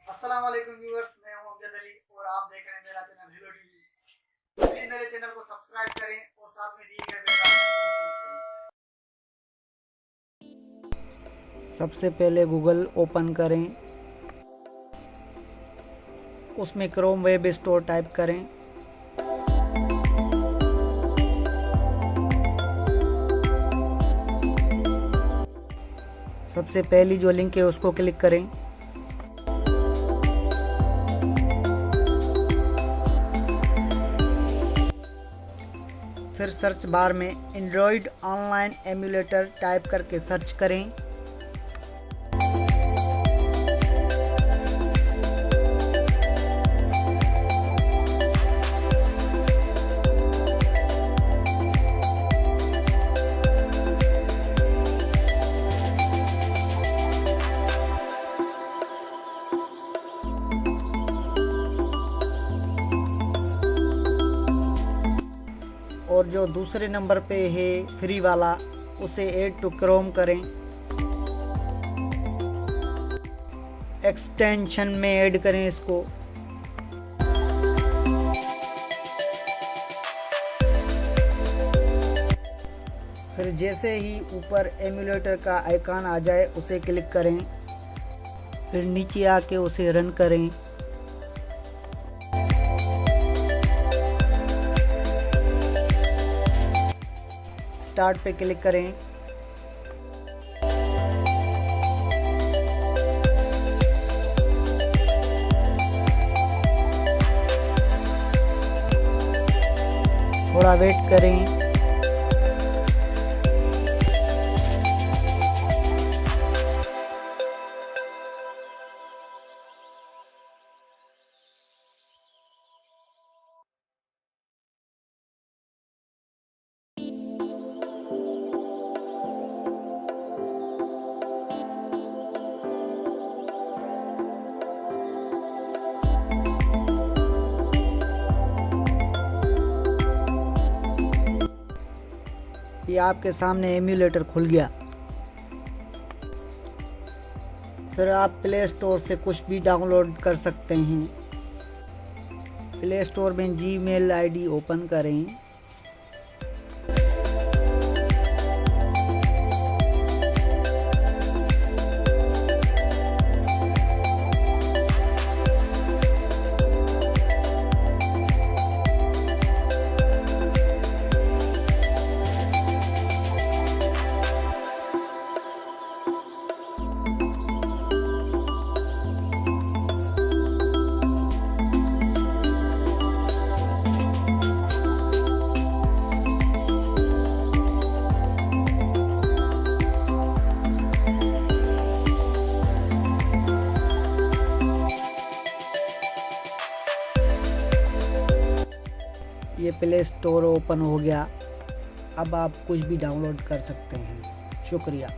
अस्सलाम वालेकुम व्यूअर्स, मैं हूं अमजद अली और आप देख रहे हैं मेरा चैनल हेलो टीवी। प्लीज मेरे चैनल को सब्सक्राइब करें और साथ में दिए गए बेल आइकन को क्लिक करें। सबसे पहले गूगल ओपन करें, उसमें क्रोम वेब स्टोर टाइप करें। सबसे पहली जो लिंक है उसको क्लिक करें। फिर सर्च बार में एंड्रॉयड ऑनलाइन एमुलेटर टाइप करके सर्च करें। और जो दूसरे नंबर पे है फ्री वाला, उसे ऐड टू क्रोम करें। एक्सटेंशन में ऐड करें इसको। फिर जैसे ही ऊपर एमुलेटर का आइकन आ जाए उसे क्लिक करें। फिर नीचे आके उसे रन करें। स्टार्ट पे क्लिक करें। थोड़ा वेट करें। ये आपके सामने एम्यूलेटर खुल गया। फिर आप प्ले स्टोर से कुछ भी डाउनलोड कर सकते हैं। प्ले स्टोर में जीमेल आईडी ओपन करें। ये प्ले स्टोर ओपन हो गया। अब आप कुछ भी डाउनलोड कर सकते हैं। शुक्रिया।